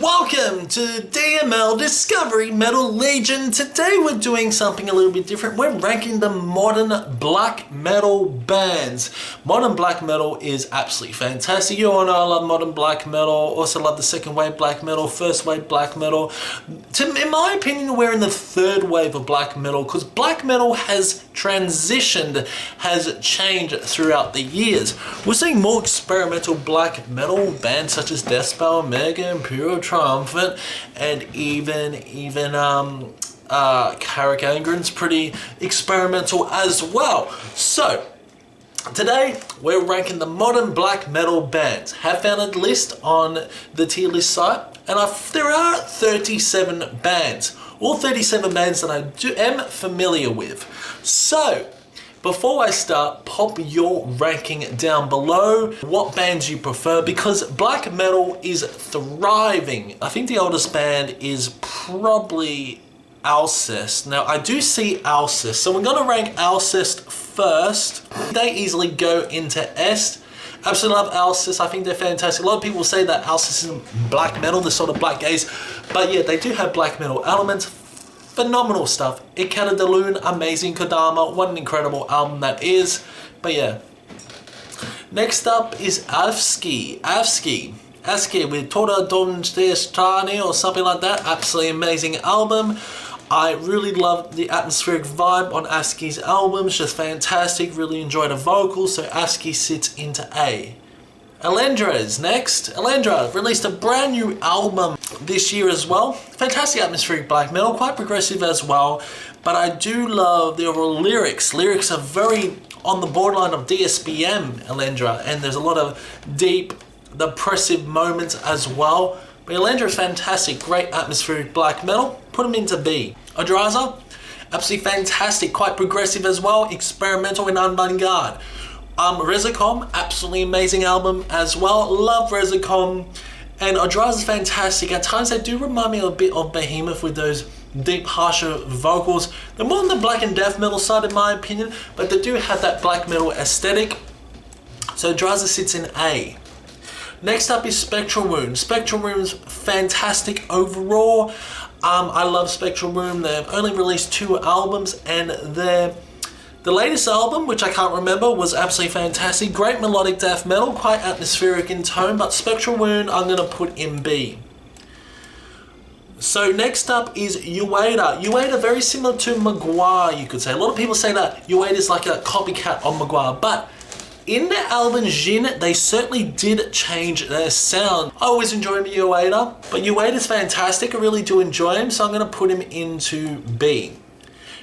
Welcome to DML Discovery Metal Legion. Today we're doing something a little bit different. We're ranking the modern black metal bands. Modern black metal is absolutely fantastic. You all know I love modern black metal. Also love the second wave black metal, first wave black metal. In my opinion, we're in the third wave of black metal because black metal has transitioned, has changed throughout the years. We're seeing more experimental black metal bands such as Deathspell, Mgla, Imperial Triumphant, and even Carach Angren's pretty experimental as well. So today we're ranking the modern black metal bands. Have found a list on the tier list site, and there are 37 bands. All 37 bands that I am familiar with. So before I start, pop your ranking down below, what bands you prefer, because black metal is thriving. I think the oldest band is probably Alcest. Now I do see Alcest, so we're gonna rank Alcest first. They easily go into Est. Absolutely love Alcest, I think they're fantastic. A lot of people say that Alcest isn't black metal, they're sort of black gaze, but yeah, they do have black metal elements. Phenomenal stuff. Wiedgedood, amazing. Kodama, what an incredible album that is. But yeah. Next up is Afsky with Tora Don Strani or something like that. Absolutely amazing album. I really love the atmospheric vibe on Afsky's albums. Just fantastic. Really enjoy the vocals. So Afsky sits into A. Ellende is next. Ellende released a brand new album this year as well. Fantastic atmospheric black metal, quite progressive as well. But I do love the overall lyrics. Lyrics are very on the borderline of DSBM, Ellende, and there's a lot of deep, depressive moments as well. But Ellende is fantastic, great atmospheric black metal. Put them into B. Odraza, absolutely fantastic, quite progressive as well, experimental and avant-garde. Resicom, absolutely amazing album as well. Love Resicom. And Odraza is fantastic. At times they do remind me a bit of Vèhemence with those deep, harsher vocals. They're more on the black and death metal side in my opinion, but they do have that black metal aesthetic. So Odraza sits in A. Next up is Spectral Wound. Spectral Wound's fantastic overall. I love Spectral Wound. They've only released 2 albums, and the latest album, which I can't remember, was absolutely fantastic. Great melodic death metal, quite atmospheric in tone, but Spectral Wound I'm going to put in B. So next up is Uada. Uada, very similar to Mgla, you could say. A lot of people say that Uada is like a copycat of Mgla, but in their album Jin, they certainly did change their sound. I always enjoy Uada, but Uada is fantastic. I really do enjoy him, so I'm going to put him into B.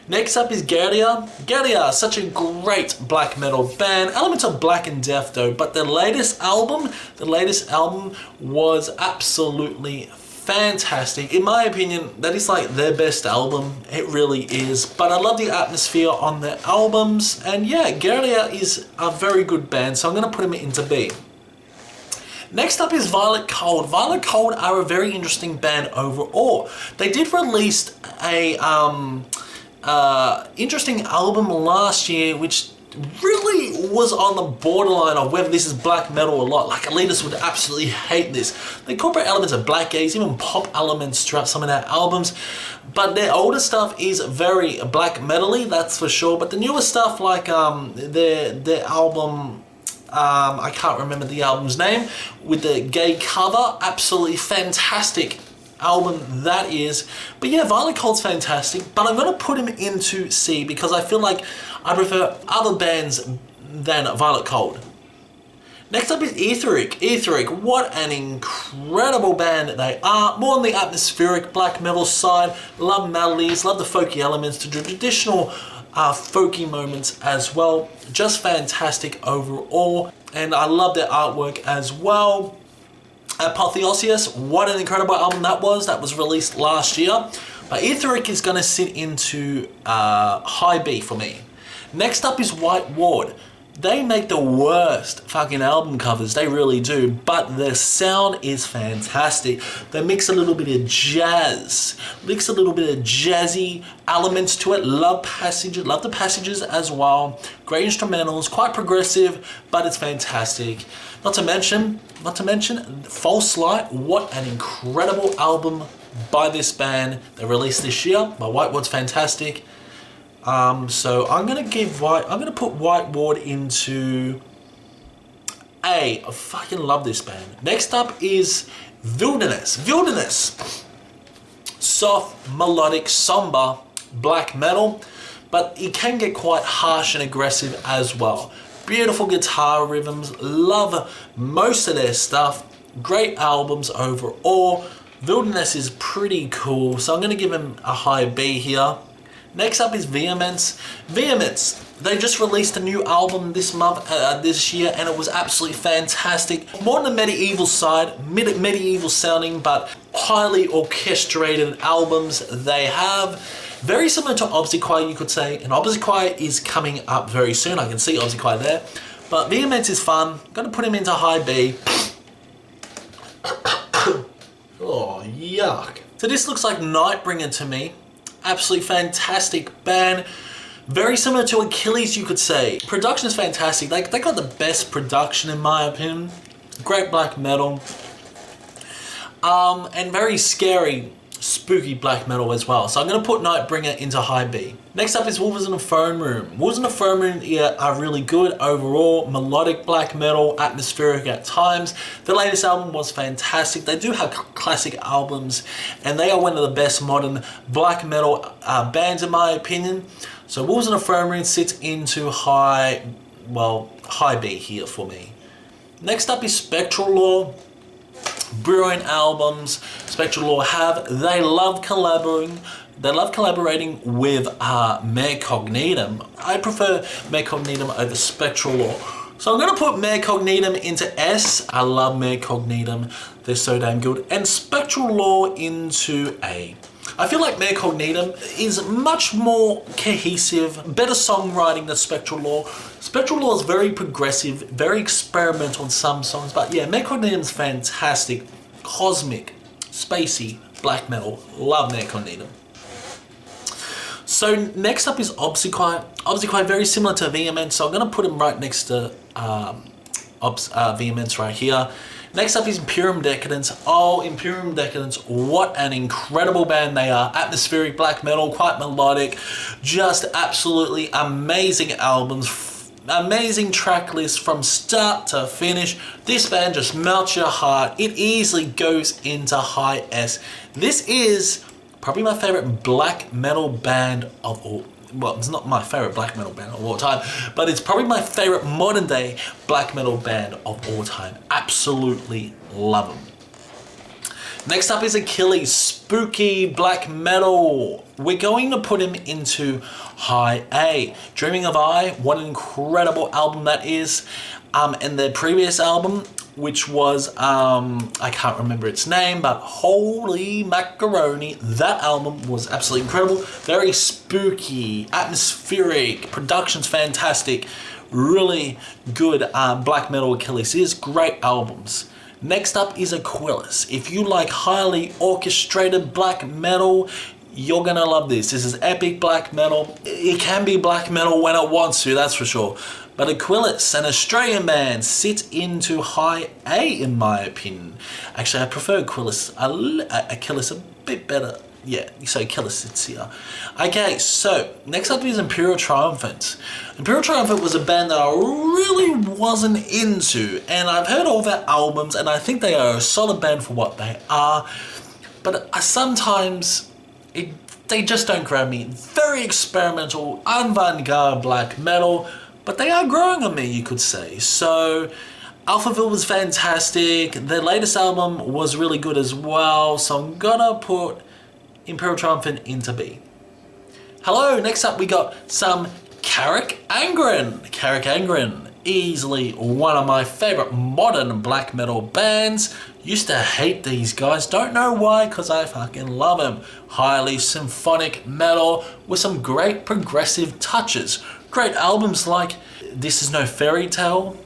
Next up is Gaerea. Gaerea, such a great black metal band. Elements of black and death though, but the latest album was absolutely fantastic. In my opinion, that is like their best album. It really is. But I love the atmosphere on their albums. And yeah, Gaerea is a very good band, so I'm going to put them into B. Next up is Violet Cold. Violet Cold are a very interesting band overall. They did release a interesting album last year, which really was on the borderline of whether this is black metal or not. Like Elitists would absolutely hate this. They incorporate elements of black gaze, even pop elements throughout some of their albums, but their older stuff is very black metally, that's for sure. But the newer stuff, like their album, I can't remember the album's name, with the gay cover, absolutely fantastic album that is. But yeah, Violet Cold's fantastic, but I'm going to put him into C because I feel like I prefer other bands than Violet Cold. Next up is Aethyrick. Aethyrick, what an incredible band they are. More on the atmospheric black metal side. Love melodies, love the folky elements, the traditional folky moments as well. Just fantastic overall, and I love their artwork as well. Apotheosis, what an incredible album that was. That was released last year. But Aethyrick is going to sit into high B for me. Next up is White Ward. They make the worst fucking album covers, they really do, but their sound is fantastic. They mix a little bit of jazz, mix a little bit of jazzy elements to it. Love the passages as well. Great instrumentals, quite progressive, but it's fantastic. Not to mention, False Light, what an incredible album by this band. They released this year, by White Ward's fantastic. So I'm gonna put White Ward into A. I fucking love this band. Next up is Vvilderness. Vvilderness, soft, melodic, somber black metal, but it can get quite harsh and aggressive as well. Beautiful guitar rhythms, love most of their stuff. Great albums overall. Vvilderness is pretty cool, so I'm gonna give him a high B here. Next up is Vèhemence. Vèhemence, they just released a new album this month, this year, and it was absolutely fantastic. More on the medieval side, medieval sounding, but highly orchestrated albums they have. Very similar to Obsiqaue, you could say, and Obsiqaue is coming up very soon. I can see Obsiqaue there. But Vèhemence is fun. Gonna put him into high B. Oh, yuck. So this looks like Nightbringer to me. Absolutely fantastic band. Very similar to Akhlys, you could say. Production is fantastic. They got the best production in my opinion. Great black metal. And very scary, spooky black metal as well. So I'm going to put Nightbringer into high B. Next up is Wolves in the Throneroom. Wolves in the Throneroom are really good overall. Melodic black metal, atmospheric at times. The latest album was fantastic. They do have classic albums, and they are one of the best modern black metal bands in my opinion. So Wolves in the Throneroom sits into high B here for me. Next up is Spectral Wound. Brilliant albums Spectral Wound have. They love collaborating with Mare Cognitum. I prefer Mare Cognitum over Spectral Wound. So I'm going to put Mare Cognitum into S. I love Mare Cognitum. They're so damn good. And Spectral Wound into A. I feel like Mare Cognitum is much more cohesive, better songwriting than Spectral Wound. Spectral Wound is very progressive, very experimental in some songs, but yeah, Mare Cognitum is fantastic. Cosmic, spacey, black metal. Love Mare Cognitum. So next up is Obsiqaue. Obsiqaue, very similar to Vèhemence, so I'm going to put him right next to Vèhemence right here. Next up is Imperium Dekadenz. Oh, Imperium Dekadenz, what an incredible band they are. Atmospheric black metal, quite melodic, just absolutely amazing albums, amazing track list from start to finish. This band just melts your heart. It easily goes into high S. This is probably my favorite black metal band of all. Well, it's not my favorite black metal band of all time, but it's probably my favorite modern day black metal band of all time. Absolutely love them. Next up is Akhlys, spooky black metal. We're going to put him into high A. Dreaming of I, what an incredible album that is. And their previous album, which was, I can't remember its name, but holy macaroni, that album was absolutely incredible. Very spooky, atmospheric, production's fantastic, really good black metal Akhlys is, great albums. Next up is Akhlys. If you like highly orchestrated black metal, you're gonna love this. This is epic black metal. It can be black metal when it wants to, that's for sure. But Akhlys, an Australian band, sits into high A in my opinion. Actually, I prefer Akhlys a bit better. Yeah, so Akhlys sits here. Okay, so next up is Imperial Triumphant. Imperial Triumphant was a band that I really wasn't into, and I've heard all their albums, and I think they are a solid band for what they are. But sometimes they just don't grab me. Very experimental, avant-garde black metal. But they are growing on me, you could say. So, Alphaville was fantastic. Their latest album was really good as well. So I'm gonna put Imperial Triumphant into B. Hello, next up we got some Carach Angren. Carach Angren, easily one of my favorite modern black metal bands. Used to hate these guys, don't know why, because I fucking love them. Highly symphonic metal with some great progressive touches. Great albums like this is no fairy tale.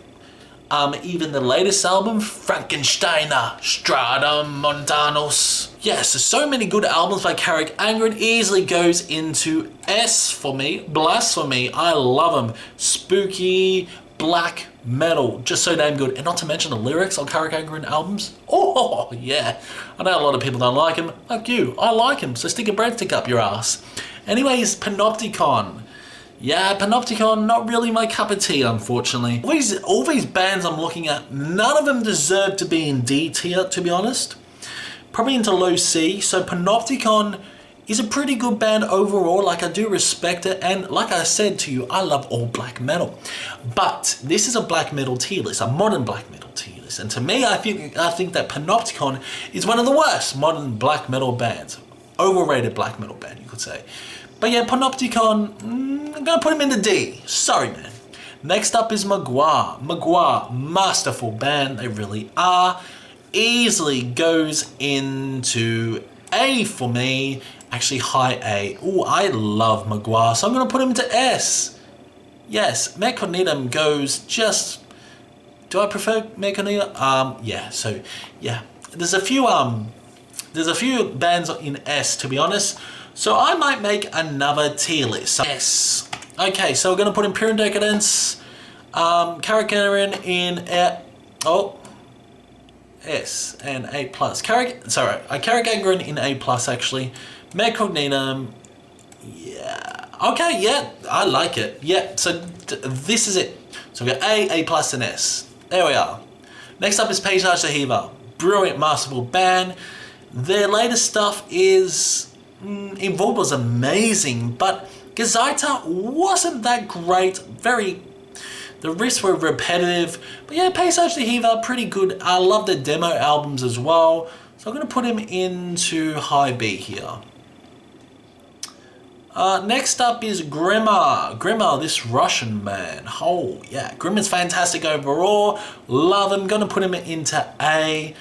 Even the latest album, Frankensteiner, Stratum Montanus. Yes, so many good albums by Carach Angren. Easily goes into S for me. Blasphemy, I love them. Spooky, black metal, just so damn good. And not to mention the lyrics on Carach Angren albums. Oh, yeah. I know a lot of people don't like him. Like you, I like him, so stick a breadstick up your ass. Anyways, Panopticon. Yeah, Panopticon, not really my cup of tea, unfortunately. All these bands I'm looking at, none of them deserve to be in D tier, to be honest. Probably into low C, so Panopticon is a pretty good band overall. Like, I do respect it, and like I said to you, I love all black metal. But this is a black metal tier list, a modern black metal tier list, and to me, I think that Panopticon is one of the worst modern black metal bands. Overrated black metal band, you could say. But yeah, Panopticon, I'm gonna put him in the D. Sorry, man. Next up is Mgla. Mgla, masterful band, they really are. Easily goes into A for me. Actually, high A. Oh, I love Mgla, so I'm gonna put him into S. Yes, Mare Cognitum goes just. Do I prefer Mare Cognitum? Yeah. So yeah, there's a few bands in S, to be honest. So I might make another tier list. S. Okay, so we're gonna put Imperium Dekadenz, Carach Angren in S and A+. Carach Angren in A+, actually. Mare Cognitum, yeah. Okay, yeah, I like it. Yeah, so this is it. So we got A+, and S. There we are. Next up is Paysage D'hiver. Brilliant, masterful band. Their latest stuff is... Involved was amazing, but Gaerea wasn't that great. The riffs were repetitive, but yeah, Paysage D'hiver, pretty good. I love the demo albums as well, so I'm going to put him into high B here. Next up is Grima. Grima, this Russian man. Oh yeah, Grima's fantastic overall. Love him. Going to put him into A.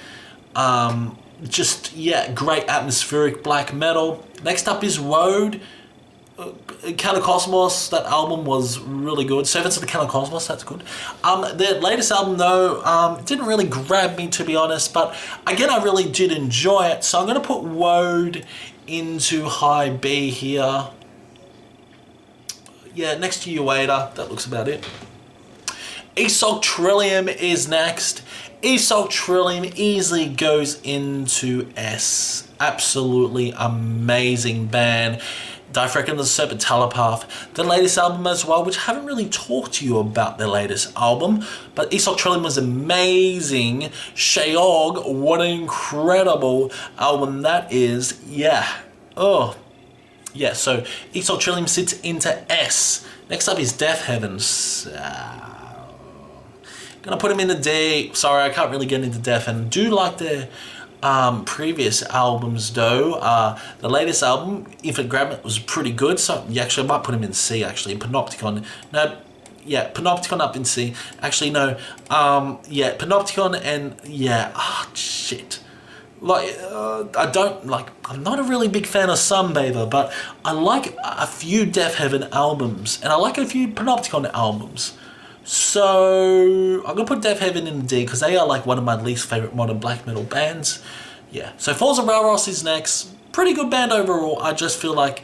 Just, yeah, great atmospheric black metal. Next up is Wode. Catacosmos, that album was really good. Servants of the Catacosmos, that's good. Their latest album, though, didn't really grab me, to be honest, but again, I really did enjoy it, so I'm going to put Wode into high B here. Yeah, next to Uada, that looks about it. Esoctrilihum is next. Esoctrilihum easily goes into S. Absolutely amazing band. Diaphragm of the Serpent Telepath. The latest album as well, which I haven't really talked to you about their latest album, but Esoctrilihum was amazing. Sheog, what an incredible album that is. Yeah. Oh. Yeah, so Esoctrilihum sits into S. Next up is Vèhemence. Gonna put him in the D. Sorry, I can't really get into Death, and do like their previous albums though. The latest album, Infinite Grab, was pretty good, so yeah, actually I might put him in C actually. Panopticon, no, yeah, Panopticon up in C. Actually no, yeah, Panopticon and yeah, shit. Like, I'm not a really big fan of Sunbather, but I like a few Deathheaven albums, and I like a few Panopticon albums. So I'm gonna put Deathheaven in the D because they are like one of my least favorite modern black metal bands. Yeah, so Falls of Rauros is next. Pretty good band overall. I just feel like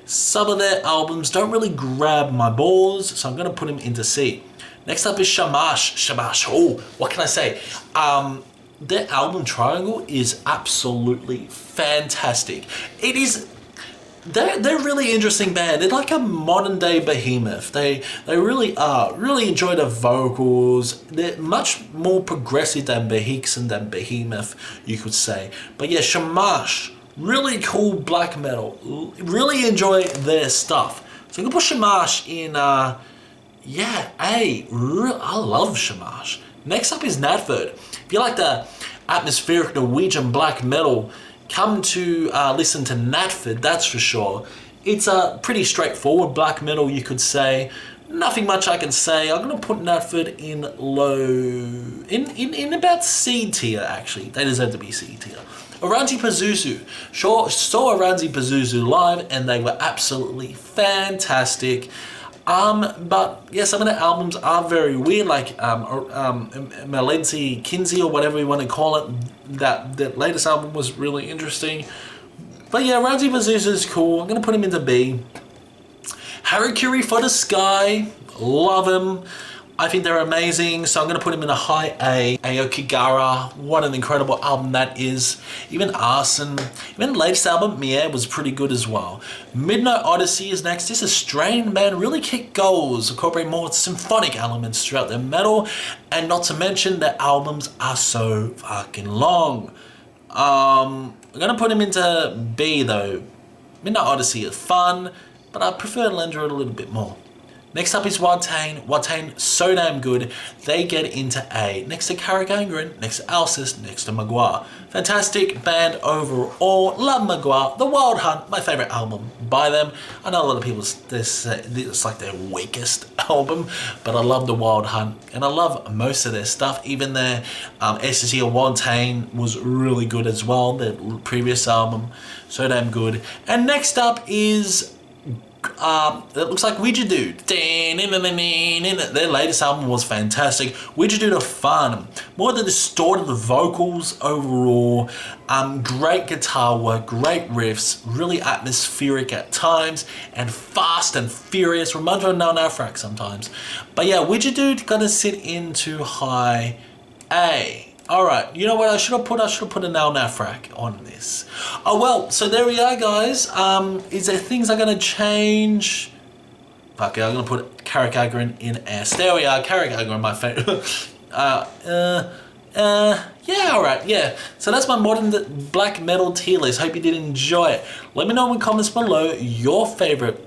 some of their albums don't really grab my balls, so I'm gonna put them into C. Next up is Schammasch. Schammasch, oh, what can I say? Their album Triangle is absolutely fantastic. It is. They're a really interesting band. They're like a modern day Behemoth. They really are. Really enjoy the vocals. They're much more progressive than Behixen, than Behemoth, you could say. But yeah, Schammasch, really cool black metal. Really enjoy their stuff. So I'm gonna put Schammasch in yeah, A. I love Schammasch. Next up is Nattverd. If you like the atmospheric Norwegian black metal, come to listen to Nattverd, that's for sure. It's a pretty straightforward black metal, you could say. Nothing much I can say. I'm gonna put Nattverd in low, in about C tier actually. They deserve to be C tier. Oranssi Pazuzu. Saw Oranssi Pazuzu live and they were absolutely fantastic. But yeah, some of the albums are very weird, like Melenzi Kinsey or whatever you want to call it. That latest album was really interesting. But yeah, Oranssi Pazuzu is cool. I'm going to put him into B. Harakiri for the Sky. Love him. I think they're amazing, so I'm going to put him in a high A. Aokigara, what an incredible album that is. Even Arson, even the latest album, Mie, was pretty good as well. Midnight Odyssey is next. This Australian band really kick goals, incorporate more symphonic elements throughout their metal, and not to mention their albums are so fucking long. I'm going to put him into B though. Midnight Odyssey is fun, but I prefer Ellende a little bit more. Next up is Watain. Watain, so damn good. They get into A. Next to Carach Angren, next to Alcest, next to Mgla. Fantastic band overall. Love Mgla. The Wild Hunt, my favourite album by them. I know a lot of people say it's like their weakest album, but I love The Wild Hunt. And I love most of their stuff. Even their SSE or Watain was really good as well. Their previous album, so damn good. And next up is... it looks like Wiedgedood. Their latest album was fantastic. Wiedgedood are fun. More the distorted vocals overall. Great guitar work, great riffs, really atmospheric at times, and fast and furious. Reminds me of Nattverd sometimes. But yeah, Wiedgedood gonna sit into high A. Alright, you know what I should have put? I should have put a Nattverd on this. Oh well, so there we are, guys. Is there things I'm going to change? Fuck it, I'm going to put Carach Angren in S. There we are, Carach Angren, my favourite. Yeah, alright, yeah. So that's my modern black metal tier list. Hope you did enjoy it. Let me know in the comments below your favourite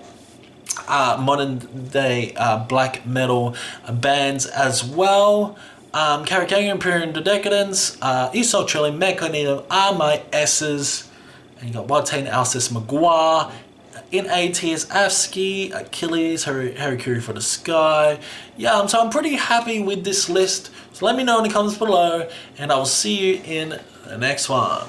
modern day black metal bands as well. Carach Angren, Imperium Dekadenz, Esoctrilihum, Mare Cognitum are my S's. And you got Watain, Alcest, Mgla. In A tiers, Afsky, Akhlys, Harakiri for the Sky. Yeah, so I'm pretty happy with this list. So let me know in the comments below, and I will see you in the next one.